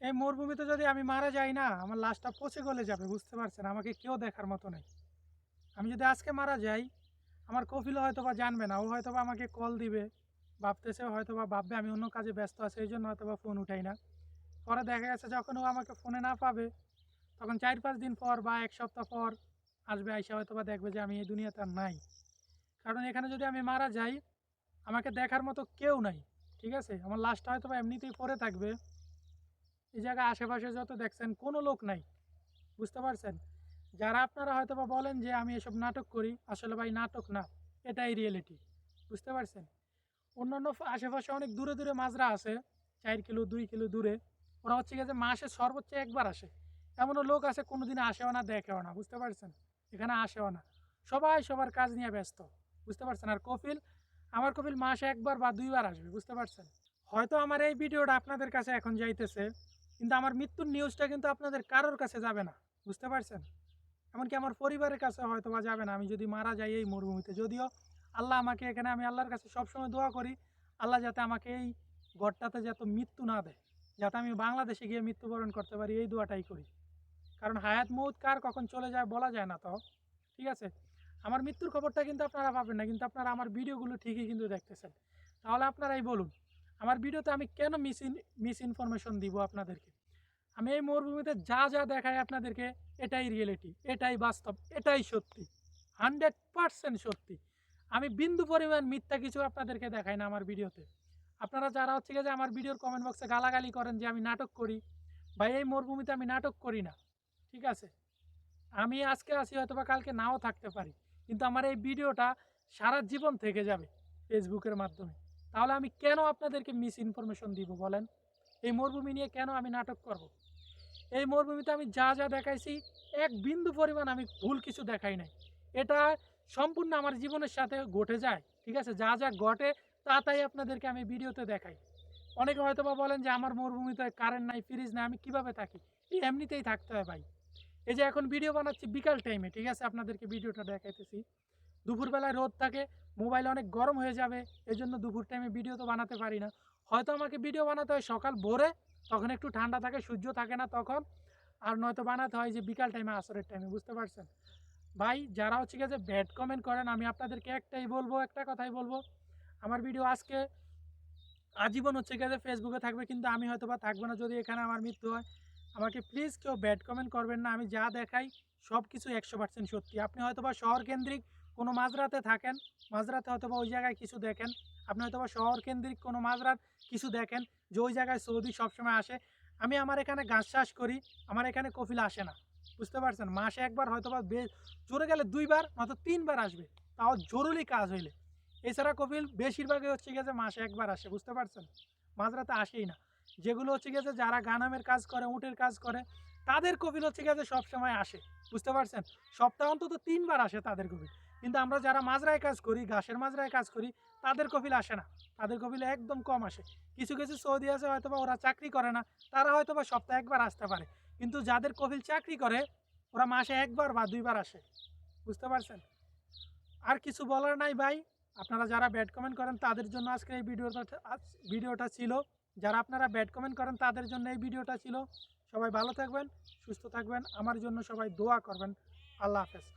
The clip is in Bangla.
এই মরুভূমিতে যদি আমি মারা যাই না, আমার লাশটা পচে গলে যাবে, বুঝতে পারছেন? আমাকে কেউ দেখার মতো নেই। আমি যদি আজকে মারা যাই, আমার কফিলও হয়তোবা জানবে না। ও হয়তোবা আমাকে কল দিবে, ভাবতেছে হয়তোবা ভাববে আমি অন্য কাজে ব্যস্ত আছি, এই জন্য হয়তোবা ফোন উঠাই না। পরে দেখা গেছে যখন ও আমাকে ফোনে না পাবে, তখন ৪-৫ দিন পর বা ১ সপ্তাহ পর আসবে, আইসা হয়তোবা দেখবে যে আমি এই দুনিয়াতে আর নাই। কারণ এখানে যদি আমি মারা যাই, আমাকে দেখার মতো কেউ নাই। ঠিক আছে? আমার লাশটা হয়তোবা এমনিতেই পড়ে থাকবে। এই জায়গায় আশেপাশে যত দেখছেন কোনো লোক নাই। বুঝতে পারছেন? যারা আপনারা হয়তোবা বলেন যে আমি এসব নাটক করি, আসলে ভাই নাটক না, এটাই রিয়েলিটি। বুঝতে পারছেন? অন্যান্য আশেপাশে অনেক দূরে দূরে মাজরা আছে, ৪ কিলো ২ কিলো দূরে। ওরা হচ্ছে গিয়ে যে মাসে সর্বোচ্চ একবার আসে। এমনও লোক আছে কোনোদিন আসেও না, দেখেও না। বুঝতে পারছেন? এখানে আসেও না। সবাই সবার কাজ নিয়ে ব্যস্ত। বুঝতে পারছেন? আর কপিল, আমার কপিল মাসে একবার বা ২ বার আসবে। বুঝতে পারছেন? হয়তো আমার এই ভিডিওটা আপনাদের কাছে এখন যাইতেছে, কিন্তু আমার মৃত্যুর নিউজটা কিন্তু আপনাদের কারোর কাছে যাবে না। বুঝতে পারছেন? এমনকি আমার পরিবারের কাছে হয়তো বা যাবে না আমি যদি মারা যাই এই মরুভূমিতে। যদিও আল্লাহ আমাকে এখানে, আমি আল্লাহর কাছে সবসময় দোয়া করি আল্লাহ যাতে আমাকে এই ঘরটাতে যাতে মৃত্যু না দেয়, যাতে আমি বাংলাদেশে গিয়ে মৃত্যুবরণ করতে পারি, এই দোয়াটাই করি। কারণ হায়াত মৌত কার কখন চলে যায় বলা যায় না তো। ঠিক আছে? আমার মৃত্যুর খবরটা কিন্তু আপনারা পাবেন না, কিন্তু আপনারা আমার ভিডিওগুলো ঠিকই কিন্তু দেখতেছেন। তাহলে আপনারাই বলুন, আমার ভিডিওতে আমি কেন মিস ইনফরমেশন দিব আপনাদেরকে? আমি এই মরুভূমিতে যা যা দেখাই আপনাদেরকে, এটাই রিয়েলিটি, এটাই বাস্তব, এটাই সত্যি, 100% সত্যি। আমি বিন্দু পরিমাণ মিথ্যা কিছু আপনাদেরকে দেখাই না আমার ভিডিওতে। আপনারা যারা হচ্ছে গিয়ে যে আমার ভিডিওর কমেন্ট বক্সে গালাগালি করেন যে আমি নাটক করি, বা এই মরুভূমিতে আমি নাটক করি না। ঠিক আছে? আমি আজকে আছি, হয়তোবা কালকে নাও থাকতে পারি, কিন্তু আমার এই ভিডিওটা সারা জীবন থেকে যাবে ফেসবুকের মাধ্যমে। তাহলে আমি কেন আপনাদেরকে মিস ইনফরমেশন দিব বলেন? এই মরুভূমি নিয়ে কেন আমি নাটক করব? এই মরুভূমিতে আমি যা যা দেখাইছি, এক বিন্দু পরিমাণ আমি ভুল কিছু দেখাই নাই। এটা সম্পূর্ণ আমার জীবনের সাথে ঘটে যায়। ঠিক আছে? যা যা ঘটে তা তাই আপনাদেরকে আমি ভিডিওতে দেখাই। অনেকে হয়তোবা বলেন যে আমার মরুভূমিতে কারেন্ট নাই, ফ্রিজ নাই, আমি কিভাবে থাকি? এই এমনিতেই থাকতে হয় ভাই। এই যে এখন ভিডিও বানাচ্ছি বিকাল টাইমে, ঠিক আছে? আপনাদেরকে ভিডিওটা দেখাইতেছি। দুপুরবেলায় রোদ থাকে, মোবাইল অনেক গরম হয়ে যাবে, এজন্য দুপুর টাইমে ভিডিও তো বানাতে পারি না। হয়তো আমাকে ভিডিও বানাতে হয় সকাল ভোরে, তখন একটু ঠান্ডা থাকে, সূর্য থাকে না তখন। আর নয়তো বানাতে হয় যে বিকাল টাইমে, আসরের টাইমে। বুঝতে পারছেন? ভাই যারা হচ্ছে গিয়ে যে ব্যাড কমেন্ট করেন, আমি আপনাদেরকে একটাই বলবো, একটা কথাই বলবো, আমার ভিডিও আজকে আজীবন হচ্ছে গিয়ে যে ফেসবুকে থাকবে, কিন্তু আমি হয়তো বা থাকবো না যদি এখানে আমার মৃত্যু হয়। আমাকে প্লিজ কেউ ব্যাড কমেন্ট করবেন না। আমি যা দেখাই সব কিছু 100% সত্যি। আপনি হয়তো বা শহর কেন্দ্রিক কোনো মাঝরাতে থাকেন, মাঝরাতে হয়তো বা ওই জায়গায় কিছু দেখেন। আপনি হয়তো বা শহর কেন্দ্রিক কোনো মাঝরাত কিছু দেখেন যে ওই জায়গায় সৌদি সবসময় আসে। আমি আমার এখানে ঘাস চাষ করি, আমার এখানে কফিল আসে না। বুঝতে পারছেন? মাসে একবার হয়তো বা জোরে গেলে 2 বার নয়তো 3 বার আসবে, তাও জরুরি কাজ হইলে। এছাড়া কপিল বেশিরভাগই হচ্ছে গিয়ে যে মাসে একবার আসে। বুঝতে পারছেন? মাঝরাতে আসেই না। যেগুলো হচ্ছে গিয়ে যে যারা গানামের কাজ করে, উটের কাজ করে, তাদের কপিল হচ্ছে গিয়ে যে সবসময় আসে। বুঝতে পারছেন? সপ্তাহে অন্তত 3 বার আসে তাদের কপিল। কিন্তু আমরা যারা মাজরায় কাজ করি, ঘাসের মাজরায় কাজ করি, তাদের কপিল আসে না। তাদের কপিল একদম কম আসে। কিছু কিছু সৌদি আছে হয়তোবা ওরা চাকরি করে না, তারা হয়তোবা সপ্তাহে একবার আসতে পারে। কিন্তু যাদের কপিল চাকরি করে, ওরা মাসে একবার বা 2 বার আসে। বুঝতে পারছেন? আর কিছু বলার নাই ভাই। আপনারা যারা ব্যাড কমেন্ট করেন তাদের জন্য আজকে এই ভিডিওটা ছিল। যারা আপনারা ব্যাড কমেন্ট করেন তাদের জন্য এই ভিডিওটা ছিল। সবাই ভালো থাকবেন, সুস্থ থাকবেন। আমার জন্য সবাই দোয়া করবেন। আল্লাহ হাফেজ।